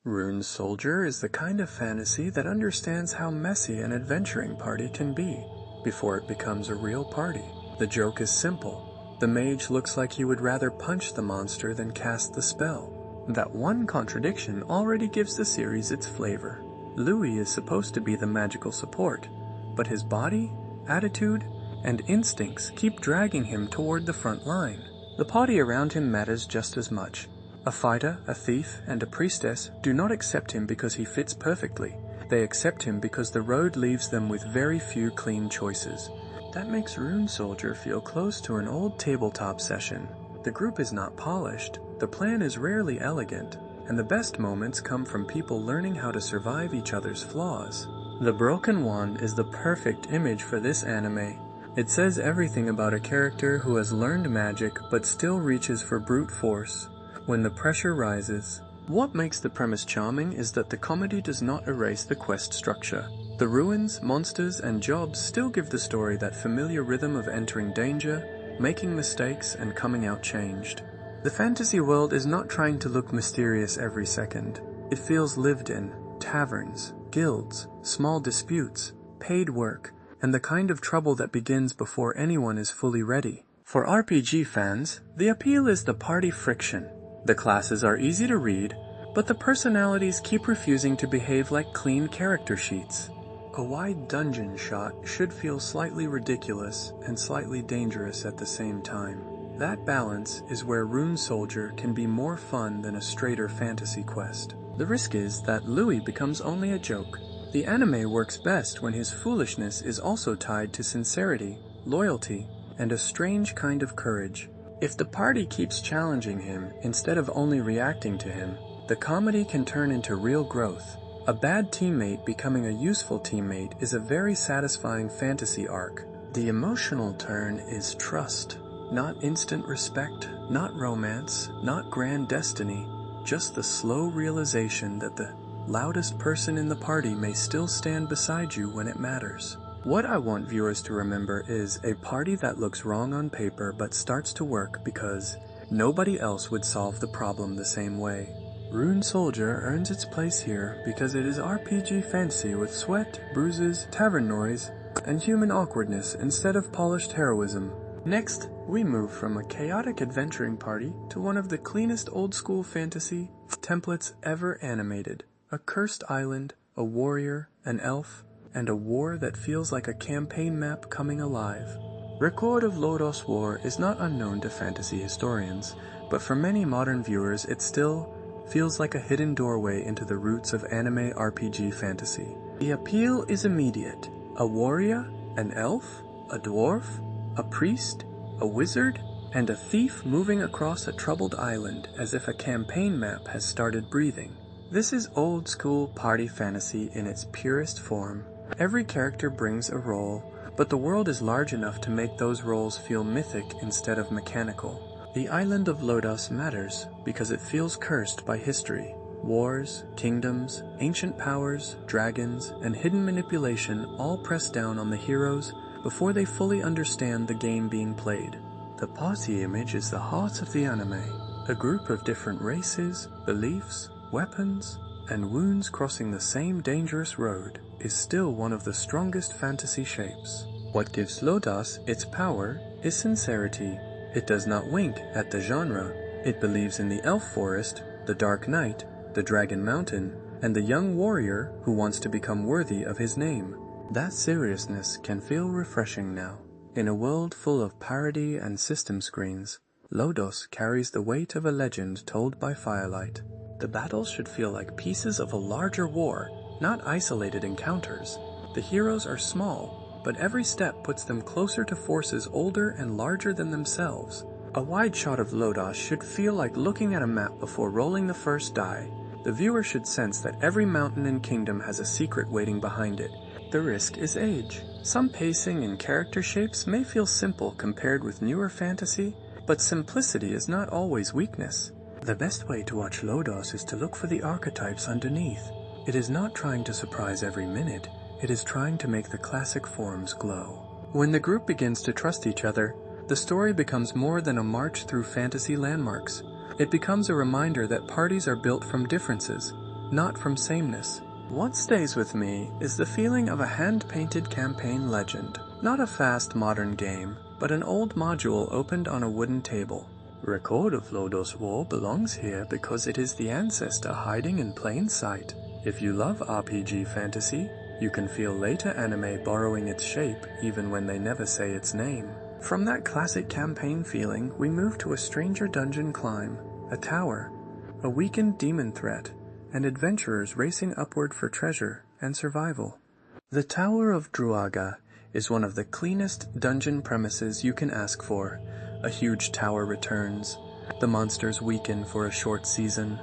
Rune Soldier is the kind of fantasy that understands how messy an adventuring party can be before it becomes a real party. The joke is simple. The mage looks like he would rather punch the monster than cast the spell. That one contradiction already gives the series its flavor. Louis is supposed to be the magical support, but his body, attitude, and instincts keep dragging him toward the front line. The party around him matters just as much. A fighter, a thief, and a priestess do not accept him because he fits perfectly. They accept him because the road leaves them with very few clean choices. That makes Rune Soldier feel close to an old tabletop session. The group is not polished, the plan is rarely elegant, and the best moments come from people learning how to survive each other's flaws. The Broken Wand is the perfect image for this anime. It says everything about a character who has learned magic but still reaches for brute force when the pressure rises. What makes the premise charming is that the comedy does not erase the quest structure. The ruins, monsters, and jobs still give the story that familiar rhythm of entering danger, making mistakes, and coming out changed. The fantasy world is not trying to look mysterious every second. It feels lived in. Taverns, guilds, small disputes, paid work, and the kind of trouble that begins before anyone is fully ready. For RPG fans, the appeal is the party friction. The classes are easy to read, but the personalities keep refusing to behave like clean character sheets. A wide dungeon shot should feel slightly ridiculous and slightly dangerous at the same time. That balance is where Rune Soldier can be more fun than a straighter fantasy quest. The risk is that Louis becomes only a joke. The anime works best when his foolishness is also tied to sincerity, loyalty, and a strange kind of courage. If the party keeps challenging him instead of only reacting to him, the comedy can turn into real growth. A bad teammate becoming a useful teammate is a very satisfying fantasy arc. The emotional turn is trust. Not instant respect, not romance, not grand destiny, just the slow realization that the loudest person in the party may still stand beside you when it matters. What I want viewers to remember is a party that looks wrong on paper but starts to work because nobody else would solve the problem the same way. Rune Soldier earns its place here because it is RPG fantasy with sweat, bruises, tavern noise, and human awkwardness instead of polished heroism. Next, we move from a chaotic adventuring party to one of the cleanest old-school fantasy templates ever animated. A cursed island, a warrior, an elf, and a war that feels like a campaign map coming alive. Record of Lodoss War is not unknown to fantasy historians, but for many modern viewers it still feels like a hidden doorway into the roots of anime RPG fantasy. The appeal is immediate. A warrior, an elf, a dwarf, a priest, a wizard, and a thief moving across a troubled island as if a campaign map has started breathing. This is old-school party fantasy in its purest form. Every character brings a role, but the world is large enough to make those roles feel mythic instead of mechanical. The island of Lodoss matters because it feels cursed by history. Wars, kingdoms, ancient powers, dragons, and hidden manipulation all press down on the heroes before they fully understand the game being played. The party image is the heart of the anime. A group of different races, beliefs, weapons, and wounds crossing the same dangerous road is still one of the strongest fantasy shapes. What gives Lodoss its power is sincerity. It does not wink at the genre. It believes in the elf forest, the dark knight, the dragon mountain, and the young warrior who wants to become worthy of his name. That seriousness can feel refreshing now. In a world full of parody and system screens, Lodoss carries the weight of a legend told by firelight. The battles should feel like pieces of a larger war, not isolated encounters. The heroes are small, but every step puts them closer to forces older and larger than themselves. A wide shot of Lodoss should feel like looking at a map before rolling the first die. The viewer should sense that every mountain and kingdom has a secret waiting behind it. The risk is age. Some pacing and character shapes may feel simple compared with newer fantasy, but simplicity is not always weakness. The best way to watch Lodoss is to look for the archetypes underneath. It is not trying to surprise every minute, it is trying to make the classic forms glow. When the group begins to trust each other, the story becomes more than a march through fantasy landmarks. It becomes a reminder that parties are built from differences, not from sameness. What stays with me is the feeling of a hand-painted campaign legend, not a fast modern game, but an old module opened on a wooden table. Record of Lodoss War belongs here because it is the ancestor hiding in plain sight. If you love RPG fantasy, you can feel later anime borrowing its shape even when they never say its name. From that classic campaign feeling, we move to a stranger dungeon climb, a tower, a weakened demon threat, and adventurers racing upward for treasure and survival. The Tower of Druaga is one of the cleanest dungeon premises you can ask for. A huge tower returns, the monsters weaken for a short season,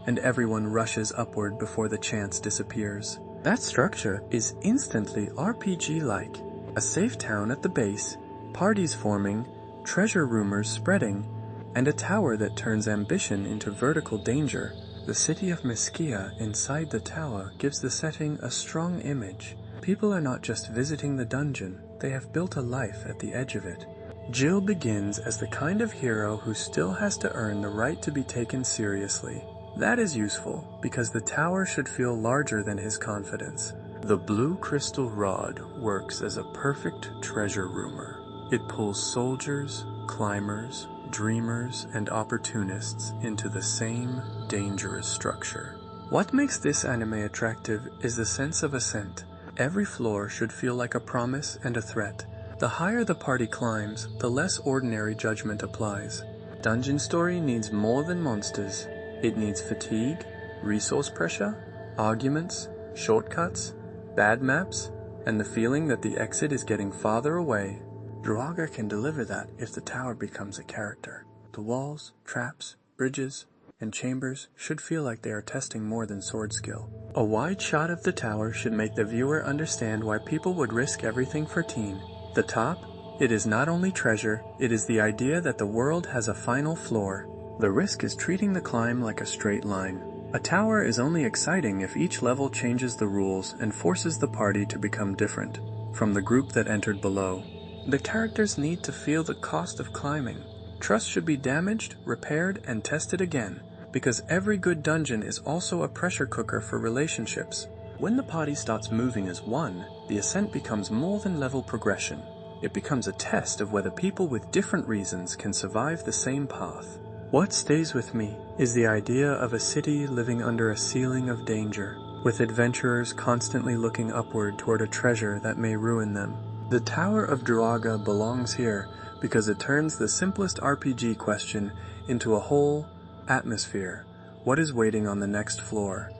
and everyone rushes upward before the chance disappears. That structure is instantly RPG-like. A safe town at the base, parties forming, treasure rumors spreading, and a tower that turns ambition into vertical danger. The city of Meskia inside the tower gives the setting a strong image. People are not just visiting the dungeon, they have built a life at the edge of it. Jill begins as the kind of hero who still has to earn the right to be taken seriously. That is useful, because the tower should feel larger than his confidence. The blue crystal rod works as a perfect treasure roomer. It pulls soldiers, climbers, dreamers, and opportunists into the same dangerous structure. What makes this anime attractive is the sense of ascent. Every floor should feel like a promise and a threat. The higher the party climbs, the less ordinary judgment applies. Dungeon story needs more than monsters. It needs fatigue, resource pressure, arguments, shortcuts, bad maps, and the feeling that the exit is getting farther away. Druaga can deliver that if the tower becomes a character. The walls, traps, bridges, and chambers should feel like they are testing more than sword skill. A wide shot of the tower should make the viewer understand why people would risk everything for teen. The top? It is not only treasure, it is the idea that the world has a final floor. The risk is treating the climb like a straight line. A tower is only exciting if each level changes the rules and forces the party to become different from the group that entered below. The characters need to feel the cost of climbing. Trust should be damaged, repaired, and tested again, because every good dungeon is also a pressure cooker for relationships. When the party starts moving as one, the ascent becomes more than level progression. It becomes a test of whether people with different reasons can survive the same path. What stays with me is the idea of a city living under a ceiling of danger, with adventurers constantly looking upward toward a treasure that may ruin them. The Tower of Druaga belongs here because it turns the simplest RPG question into a whole atmosphere. What is waiting on the next floor?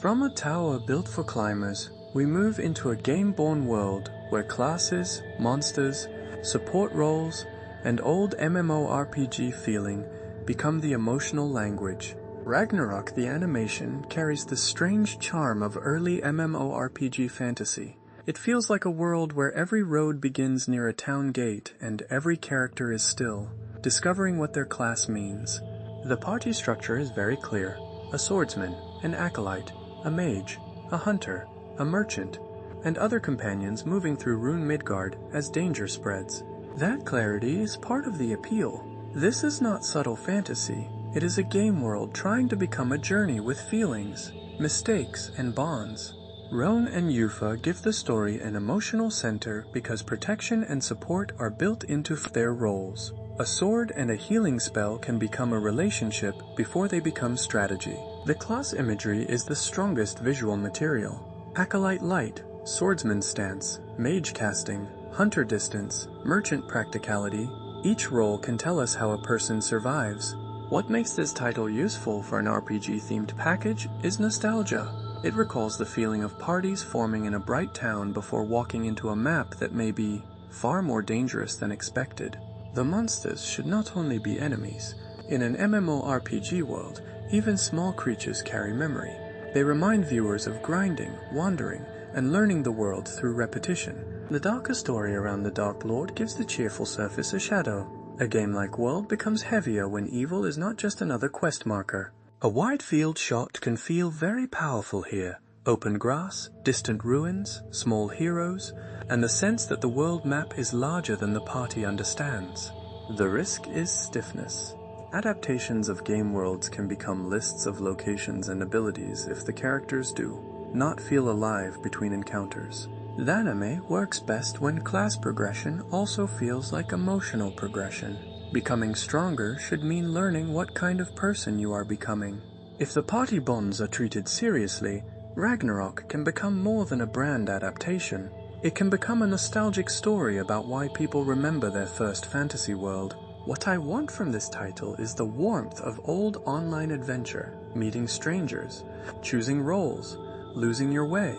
From a tower built for climbers, we move into a game-born world where classes, monsters, support roles, and old MMORPG feeling become the emotional language. Ragnarok the Animation carries the strange charm of early MMORPG fantasy. It feels like a world where every road begins near a town gate and every character is still, discovering what their class means. The party structure is very clear. A swordsman, an acolyte, a mage, a hunter, a merchant, and other companions moving through Rune Midgard as danger spreads. That clarity is part of the appeal. This is not subtle fantasy. It is a game world trying to become a journey with feelings, mistakes, and bonds. Rune and Yufa give the story an emotional center because protection and support are built into their roles. A sword and a healing spell can become a relationship before they become strategy. The class imagery is the strongest visual material. Acolyte light, swordsman stance, mage casting, hunter distance, merchant practicality. Each role can tell us how a person survives. What makes this title useful for an RPG-themed package is nostalgia. It recalls the feeling of parties forming in a bright town before walking into a map that may be far more dangerous than expected. The monsters should not only be enemies. In an MMORPG world, even small creatures carry memory. They remind viewers of grinding, wandering, and learning the world through repetition. The darker story around the Dark Lord gives the cheerful surface a shadow. A game-like world becomes heavier when evil is not just another quest marker. A wide field shot can feel very powerful here. Open grass, distant ruins, small heroes, and the sense that the world map is larger than the party understands. The risk is stiffness. Adaptations of game worlds can become lists of locations and abilities if the characters do not feel alive between encounters. The anime works best when class progression also feels like emotional progression. Becoming stronger should mean learning what kind of person you are becoming. If the party bonds are treated seriously, Ragnarok can become more than a brand adaptation. It can become a nostalgic story about why people remember their first fantasy world. What I want from this title is the warmth of old online adventure, meeting strangers, choosing roles, losing your way,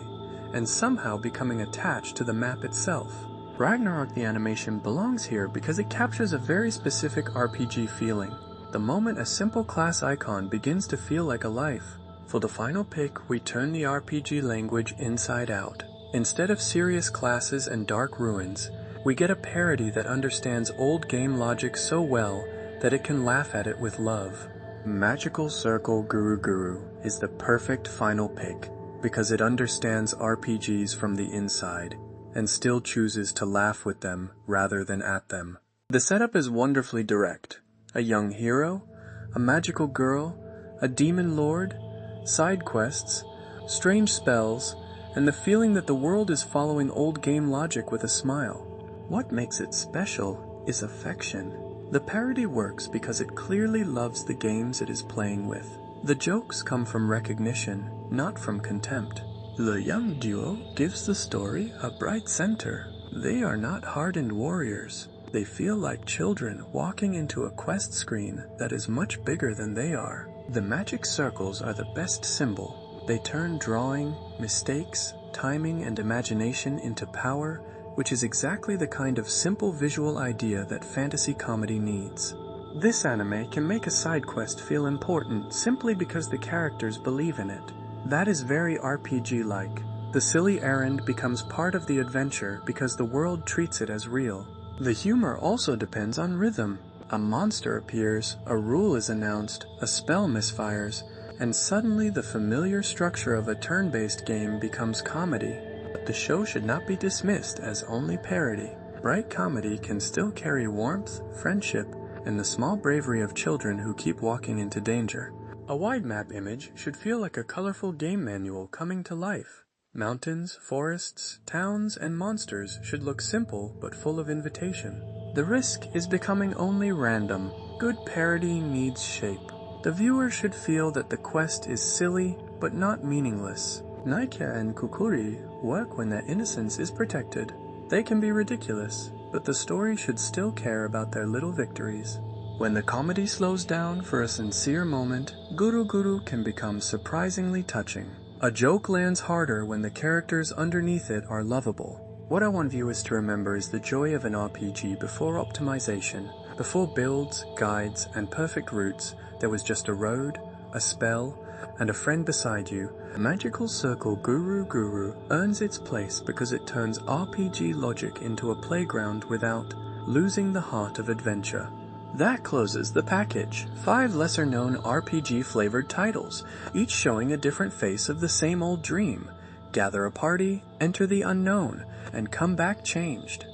and somehow becoming attached to the map itself. Ragnarok the Animation belongs here because it captures a very specific RPG feeling. The moment a simple class icon begins to feel like a life. For the final pick, we turn the RPG language inside out. Instead of serious classes and dark ruins, we get a parody that understands old game logic so well that it can laugh at it with love. Magical Circle Guru Guru is the perfect final pick because it understands RPGs from the inside and still chooses to laugh with them rather than at them. The setup is wonderfully direct. A young hero, a magical girl, a demon lord, side quests, strange spells, and the feeling that the world is following old game logic with a smile. What makes it special is affection. The parody works because it clearly loves the games it is playing with. The jokes come from recognition, not from contempt. The young duo gives the story a bright center. They are not hardened warriors. They feel like children walking into a quest screen that is much bigger than they are. The magic circles are the best symbol. They turn drawing, mistakes, timing, and imagination into power, which is exactly the kind of simple visual idea that fantasy comedy needs. This anime can make a side quest feel important simply because the characters believe in it. That is very RPG-like. The silly errand becomes part of the adventure because the world treats it as real. The humor also depends on rhythm. A monster appears, a rule is announced, a spell misfires, and suddenly the familiar structure of a turn-based game becomes comedy. But the show should not be dismissed as only parody. Bright comedy can still carry warmth, friendship, and the small bravery of children who keep walking into danger. A wide map image should feel like a colorful game manual coming to life. Mountains, forests, towns, and monsters should look simple but full of invitation. The risk is becoming only random. Good parody needs shape. The viewer should feel that the quest is silly but not meaningless. Naika and Kukuri work when their innocence is protected. They can be ridiculous, but the story should still care about their little victories. When the comedy slows down for a sincere moment, Guru Guru can become surprisingly touching. A joke lands harder when the characters underneath it are lovable. What I want viewers to remember is the joy of an RPG before optimization. Before builds, guides, and perfect routes, there was just a road, a spell, and a friend beside you. Magical Circle Guru Guru earns its place because it turns RPG logic into a playground without losing the heart of adventure. That closes the package. 5 lesser-known RPG-flavored titles, each showing a different face of the same old dream. Gather a party, enter the unknown, and come back changed.